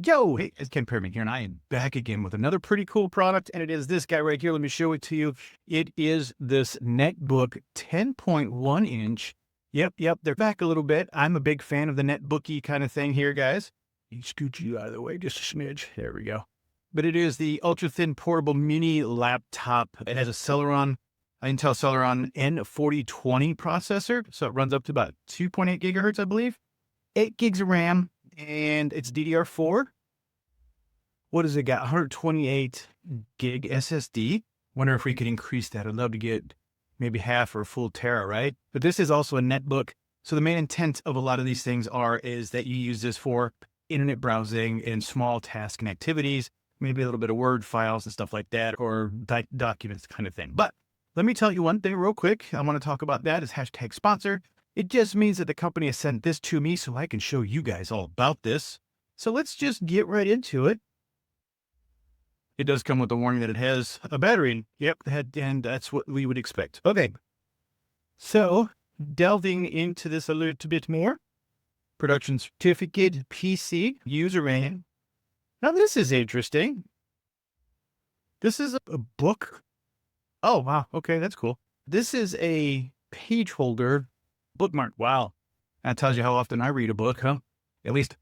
Yo, hey, it's Ken Perman here, and I am back again with another pretty cool product, and it is this guy right here. Let me show it to you. It is this Netbook 10.1 inch. Yep, they're back a little bit. I'm a big fan of the netbooky kind of thing here, guys. You scoot you out of the way just a smidge. There we go. But it is the ultra-thin portable mini laptop. It has a Intel Celeron N4020 processor, so it runs up to about 2.8 gigahertz, I believe. 8 gigs of RAM, and it's DDR4. What has it got? 128 gig SSD. Wonder if we could increase that. I'd love to get maybe half or a full tera, right? But this is also a netbook. So the main intent of a lot of these things is that you use this for internet browsing and small tasks and activities, maybe a little bit of Word files and stuff like that, or documents kind of thing. But let me tell you one thing real quick. I want to talk about that as hashtag sponsor. It just means that the company has sent this to me so I can show you guys all about this. So let's just get right into it. It does come with a warning that it has a battery. Yep, and that's what we would expect. Okay, so delving into this a little bit more. Production certificate, PC, user manual. Now this is interesting. This is a book. Oh, wow. Okay, that's cool. This is a page holder bookmark. Wow. That tells you how often I read a book, huh? At least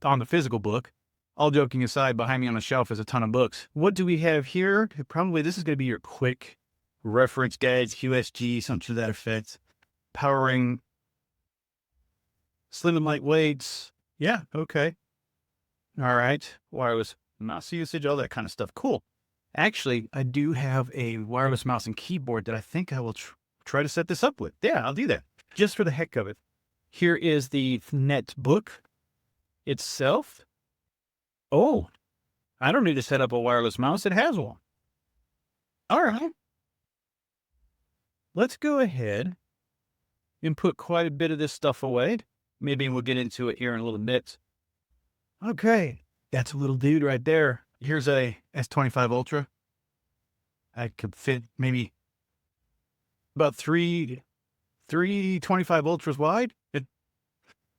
on the physical book. All joking aside, behind me on the shelf is a ton of books. What do we have here? Probably this is going to be your quick reference guides, QSG, something to that effect. Powering, slim and lightweights. Yeah, okay. All right. Wireless mouse usage, all that kind of stuff. Cool. Actually, I do have a wireless mouse and keyboard that I think I will try to set this up with. Yeah, I'll do that just for the heck of it. Here is the Netbook itself. Oh, I don't need to set up a wireless mouse. It has one. All right. Let's go ahead and put quite a bit of this stuff away. Maybe we'll get into it here in a little bit. Okay. That's a little dude right there. Here's a S25 Ultra. I could fit maybe about three 25 Ultras wide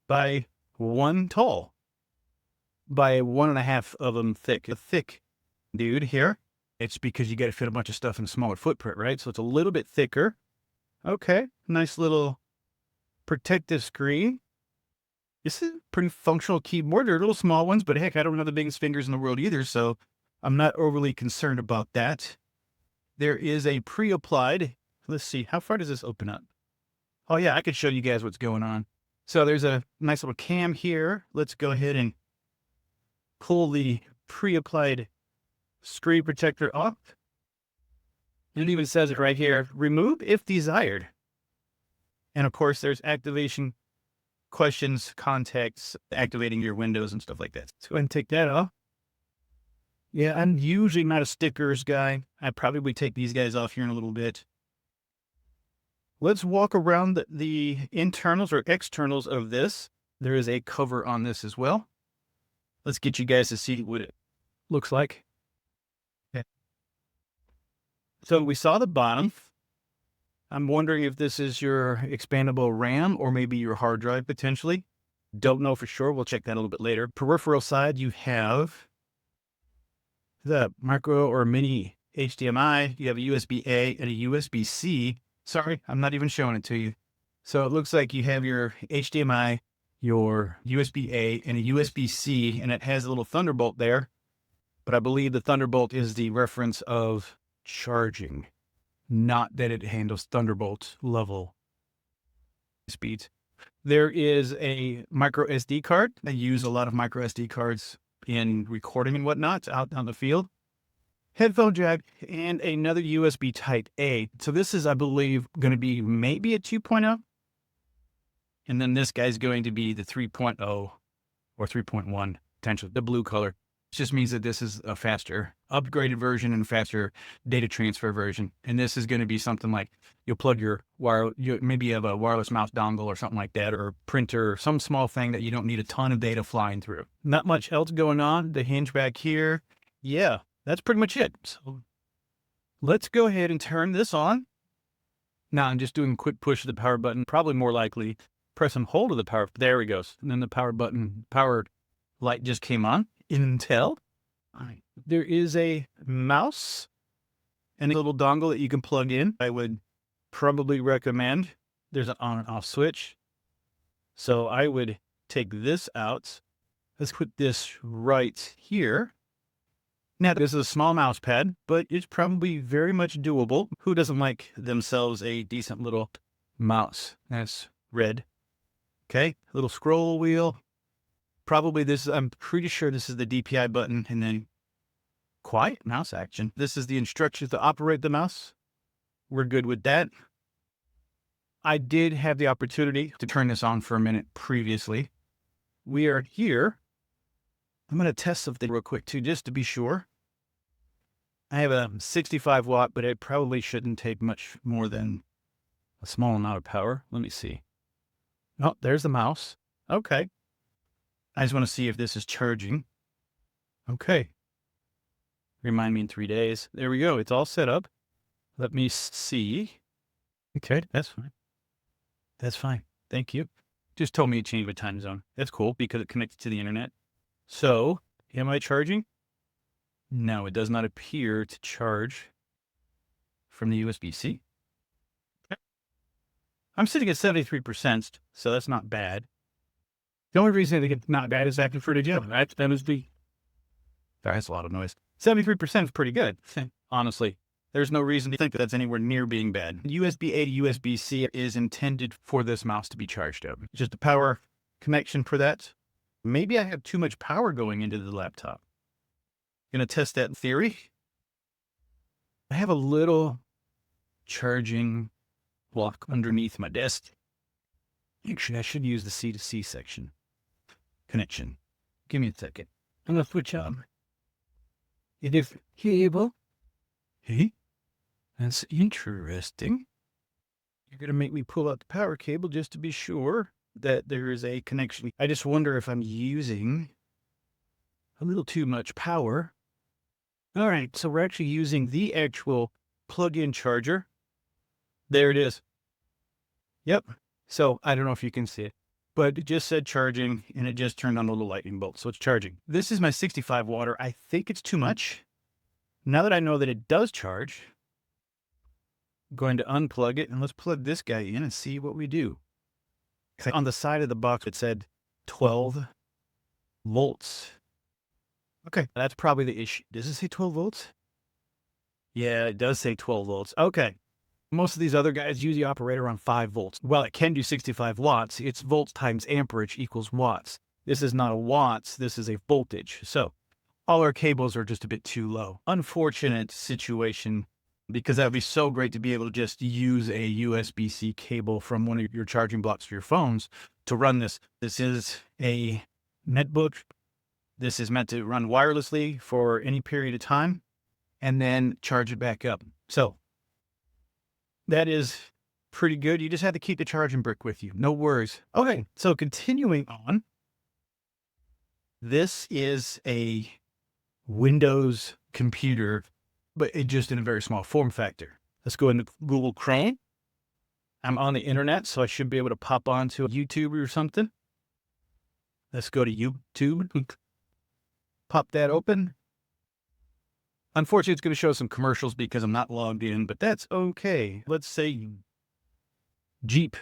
by one tall, by 1.5 of them thick. A thick dude here. It's because you got to fit a bunch of stuff in a smaller footprint, right? So it's a little bit thicker. Okay. Nice little protective screen. This is a pretty functional keyboard. They're little small ones, but heck, I don't have the biggest fingers in the world either, so I'm not overly concerned about that. There is a pre-applied. Let's see, how far does this open up? Oh yeah, I could show you guys what's going on. So there's a nice little cam here. Let's go ahead and pull the pre-applied screen protector off. It even says it right here, remove if desired. And of course, there's activation questions, contacts, activating your windows and stuff like that. Let's go ahead and take that off. Yeah, I'm usually not a stickers guy. I probably take these guys off here in a little bit. Let's walk around the internals or externals of this. There is a cover on this as well. Let's get you guys to see what it looks like. Okay. So we saw the bottom. I'm wondering if this is your expandable RAM or maybe your hard drive potentially. Don't know for sure. We'll check that a little bit later. Peripheral side, you have the micro or mini HDMI. You have a USB-A and a USB-C. Sorry, I'm not even showing it to you. So it looks like you have your HDMI, your USB-A, and a USB-C, and it has a little Thunderbolt there. But I believe the Thunderbolt is the reference of charging. Not that it handles Thunderbolt level speeds. There is a micro SD card. I use a lot of micro SD cards in recording and whatnot out on the field. Headphone jack and another USB Type A. So this is, I believe, going to be maybe a 2.0. And then this guy's going to be the 3.0 or 3.1, potentially the blue color. It just means that this is a faster upgraded version and faster data transfer version. And this is going to be something like you'll plug your maybe you have a wireless mouse dongle or something like that, or a printer, or some small thing that you don't need a ton of data flying through. Not much else going on. The hinge back here. Yeah, that's pretty much it. So let's go ahead and turn this on. Now I'm just doing a quick push of the power button, probably more likely press and hold of the power. There we go. And then the power button, power light just came on. Intel. All right. There is a mouse and a little dongle that you can plug in. I would probably recommend there's an on and off switch. So I would take this out. Let's put this right here. Now, this is a small mouse pad, but it's probably very much doable. Who doesn't like themselves a decent little mouse? That's red. Okay, little scroll wheel. Probably this, I'm pretty sure this is the DPI button, and then quiet mouse action. This is the instructions to operate the mouse. We're good with that. I did have the opportunity to turn this on for a minute previously. We are here. I'm going to test something real quick too, just to be sure. I have a 65 watt, but it probably shouldn't take much more than a small amount of power. Let me see. Oh, there's the mouse. Okay. I just want to see if this is charging. Okay. Remind me in 3 days. There we go. It's all set up. Let me see. Okay, that's fine. That's fine. Thank you. Just told me to change my time zone. That's cool because it connected to the internet. So, am I charging? No, it does not appear to charge from the USB-C. Okay. I'm sitting at 73%, so that's not bad. The only reason I think it's not bad is after for the gym. That is that's a lot of noise. 73% is pretty good, honestly. There's no reason to think that that's anywhere near being bad. USB-A to USB-C is intended for this mouse to be charged up. Just a power connection for that. Maybe I have too much power going into the laptop. Gonna test that in theory. I have a little charging block underneath my desk. Actually, I should use the C to C section connection. Give me a second. I'm gonna switch on. It is cable. Hey, that's interesting. You're gonna make me pull out the power cable just to be sure that there is a connection. I just wonder if I'm using a little too much power. All right, so we're actually using the actual plug-in charger. There it is. Yep. So I don't know if you can see it, but it just said charging and it just turned on a little lightning bolt. So it's charging. This is my 65 watt. I think it's too much. Now that I know that it does charge, I'm going to unplug it and let's plug this guy in and see what we do. On the side of the box, it said 12 volts. Okay, that's probably the issue. Does it say 12 volts? Yeah, it does say 12 volts. Okay. Most of these other guys usually operate around 5 volts. Well, it can do 65 watts. It's volts times amperage equals watts. This is not a watts. This is a voltage. So all our cables are just a bit too low. Unfortunate situation, because that would be so great to be able to just use a USB-C cable from one of your charging blocks for your phones to run this. This is a Netbook. This is meant to run wirelessly for any period of time and then charge it back up. So that is pretty good. You just have to keep the charging brick with you. No worries. Okay, so continuing on. This is a Windows computer, but it just in a very small form factor. Let's go into Google Chrome. I'm on the internet, so I should be able to pop onto YouTube or something. Let's go to YouTube. Pop that open. Unfortunately, it's going to show some commercials because I'm not logged in, but that's okay. Let's say Jeep.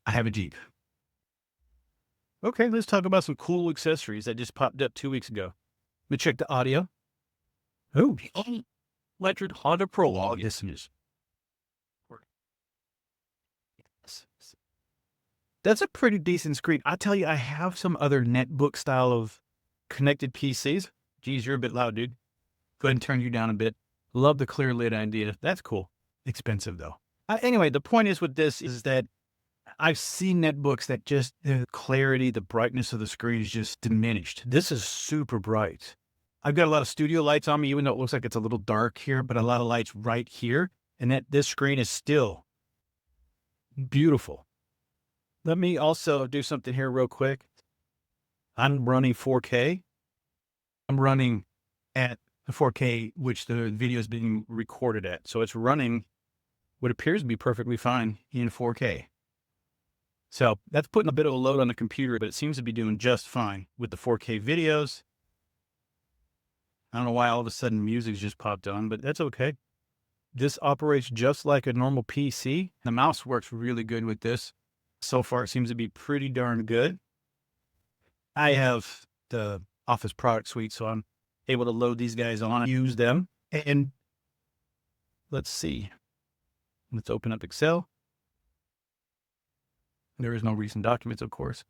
I have a Jeep. Okay, let's talk about some cool accessories that just popped up 2 weeks ago. Let me check the audio. Oh, electric Honda Prologue. Yes, it is. That's a pretty decent screen. I tell you, I have some other netbook style of connected PCs. Geez, you're a bit loud, dude. Go ahead and turn you down a bit. Love the clear lid idea. That's cool. Expensive, though. Anyway, the point is with this is that I've seen netbooks that just the clarity, the brightness of the screen is just diminished. This is super bright. I've got a lot of studio lights on me, even though it looks like it's a little dark here, but a lot of lights right here. And that this screen is still beautiful. Let me also do something here real quick. I'm running 4K. I'm running at the 4K, which the video is being recorded at. So it's running what appears to be perfectly fine in 4K. So that's putting a bit of a load on the computer, but it seems to be doing just fine with the 4K videos. I don't know why all of a sudden music's just popped on, but that's okay. This operates just like a normal PC. The mouse works really good with this. So far, it seems to be pretty darn good. I have the Office product suite, so I'm able to load these guys on and use them. And let's see. Let's open up Excel. There is no recent documents, of course.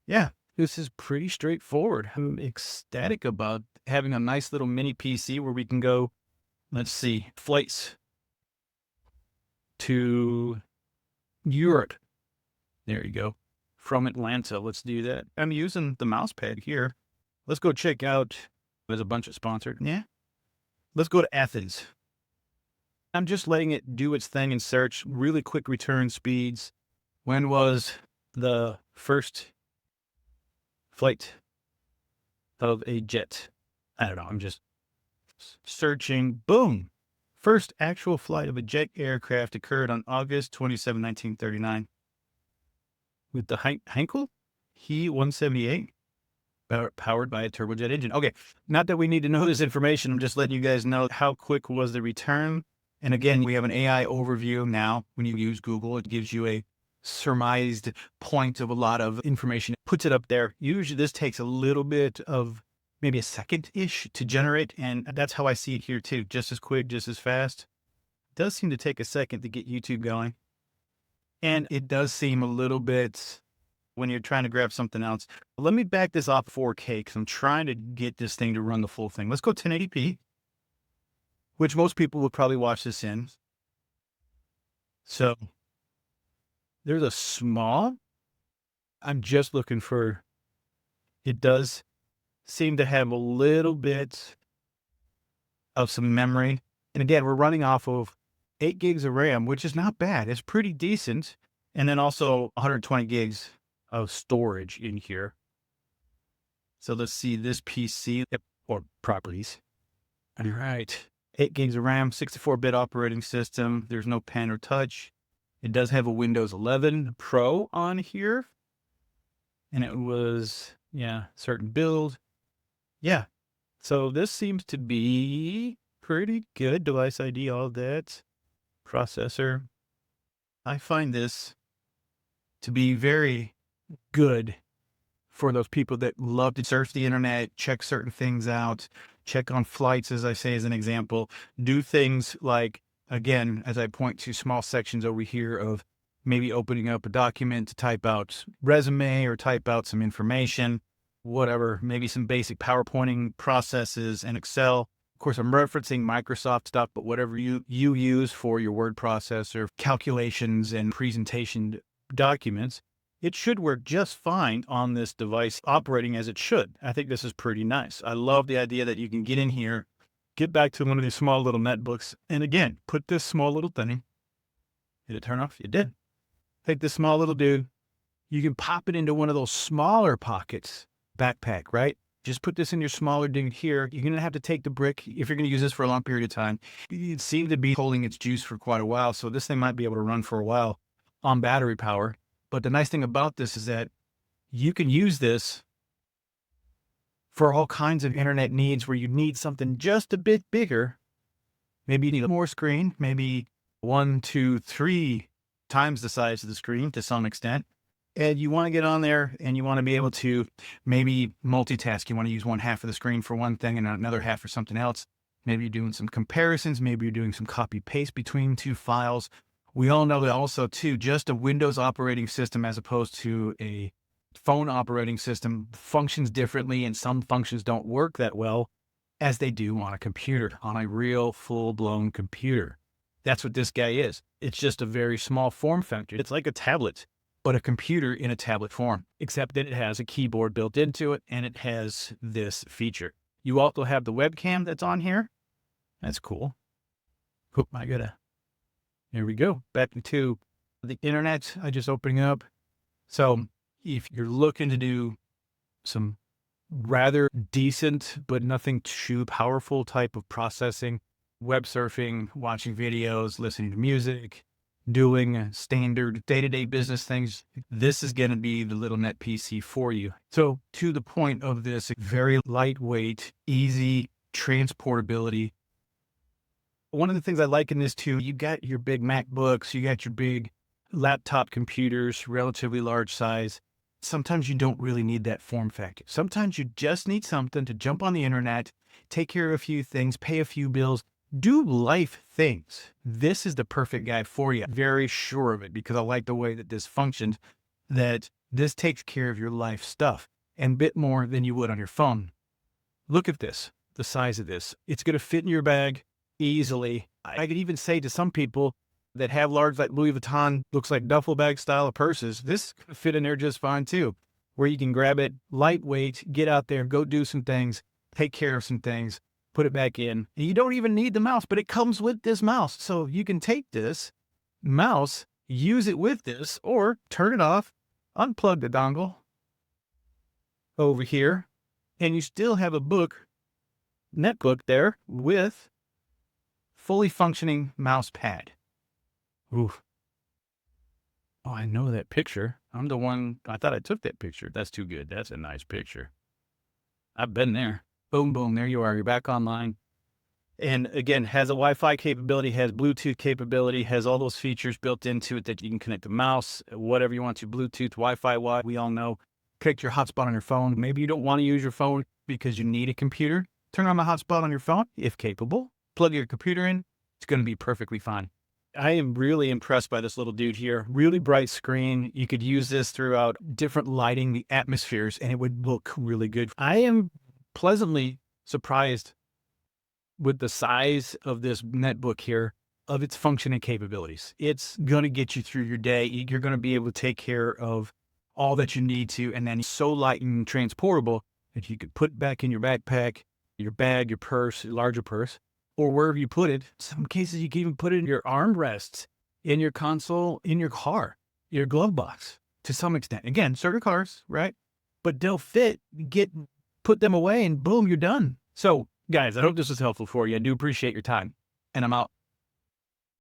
Yeah, this is pretty straightforward. I'm ecstatic about having a nice little mini PC where we can go, let's see, flights to Europe. There you go. From Atlanta. Let's do that. I'm using the mouse pad here. Let's go check out. There's a bunch of sponsored. Yeah. Let's go to Athens. I'm just letting it do its thing and search really quick return speeds. When was the first flight of a jet? I don't know. I'm just searching. Boom. First actual flight of a jet aircraft occurred on August 27, 1939. With the Heinkel He-178, powered by a turbojet engine. Okay, not that we need to know this information. I'm just letting you guys know how quick was the return. And again, we have an AI overview now. When you use Google, it gives you a surmised point of a lot of information. It puts it up there. Usually this takes a little bit of maybe a second-ish to generate. And that's how I see it here too. Just as quick, just as fast. It does seem to take a second to get YouTube going. And it does seem a little bit when you're trying to grab something else. Let me back this off 4K because I'm trying to get this thing to run the full thing. Let's go 1080p, which most people will probably watch this in. So there's a small, I'm just looking for, it does seem to have a little bit of some memory. And again, we're running off of 8 gigs of RAM, which is not bad. It's pretty decent. And then also 120 gigs of storage in here. So let's see this PC or properties. All right. 8 gigs of RAM, 64-bit operating system. There's no pen or touch. It does have a Windows 11 Pro on here. And it was, certain build. Yeah. So this seems to be pretty good. Device ID, all that. Processor. I find this to be very good for those people that love to surf the internet, check certain things out, check on flights, as I say, as an example, do things like, again, as I point to small sections over here of maybe opening up a document to type out resume or type out some information, whatever, maybe some basic PowerPointing processes and Excel. Of course, I'm referencing Microsoft stuff, but whatever you use for your word processor, calculations and presentation documents, it should work just fine on this device operating as it should. I think this is pretty nice. I love the idea that you can get in here, get back to one of these small little netbooks, and again, put this small little thing. Did it turn off? It did. Take this small little dude. You can pop it into one of those smaller pockets, backpack, right? Just put this in your smaller dude here. You're going to have to take the brick if you're going to use this for a long period of time. It seemed to be holding its juice for quite a while, so this thing might be able to run for a while on battery power. But the nice thing about this is that you can use this for all kinds of internet needs where you need something just a bit bigger. Maybe you need a more screen, maybe 1, 2, 3 times the size of the screen to some extent. And you want to get on there and you want to be able to maybe multitask. You want to use one half of the screen for one thing and another half for something else. Maybe you're doing some comparisons. Maybe you're doing some copy paste between two files. We all know that also too, just a Windows operating system as opposed to a phone operating system functions differently, and some functions don't work that well as they do on a computer, on a real full-blown computer. That's what this guy is. It's just a very small form factor. It's like a tablet, but a computer in a tablet form, except that it has a keyboard built into it and it has this feature. You also have the webcam that's on here. That's cool. Oh my goodness. Here we go. Back to the internet. I just opening up. So if you're looking to do some rather decent, but nothing too powerful type of processing, web surfing, watching videos, listening to music, doing standard day-to-day business things, this is going to be the little net PC for you. So to the point of this, very lightweight, easy transportability. One of the things I like in this too, you got your big MacBooks, you got your big laptop computers, relatively large size. Sometimes you don't really need that form factor. Sometimes you just need something to jump on the internet, take care of a few things, pay a few bills, do life things. This is the perfect guy for you. Very sure of it because I like the way that this functions, that this takes care of your life stuff and a bit more than you would on your phone. Look at this, the size of this. It's going to fit in your bag easily. I could even say to some people that have large, like Louis Vuitton, looks like duffel bag style of purses, this could fit in there just fine too, where you can grab it, lightweight, get out there, go do some things, take care of some things, put it back in. And you don't even need the mouse, but it comes with this mouse. So you can take this mouse, use it with this, or turn it off, unplug the dongle over here, and you still have a netbook there with fully functioning mouse pad. Oof. Oh, I know that picture. I'm the one, I thought I took that picture. That's too good. That's a nice picture. I've been there. Boom, boom. There you are. You're back online. And again, has a Wi-Fi capability, has Bluetooth capability, has all those features built into it that you can connect the mouse, whatever you want to, Bluetooth, Wi-Fi, we all know. Connect your hotspot on your phone. Maybe you don't want to use your phone because you need a computer. Turn on the hotspot on your phone, if capable. Plug your computer in. It's going to be perfectly fine. I am really impressed by this little dude here. Really bright screen. You could use this throughout different lighting, the atmospheres, and it would look really good. I am pleasantly surprised with the size of this netbook here, of its functioning capabilities. It's going to get you through your day. You're going to be able to take care of all that you need to, and then it's so light and transportable that you could put it back in your backpack, your bag, your purse, your larger purse, or wherever you put it. Some cases you can even put it in your armrests, in your console, in your car, your glove box, to some extent. Again, certain cars, right? But they'll fit, put them away, and boom, you're done. So, guys, I hope this was helpful for you. I do appreciate your time, and I'm out.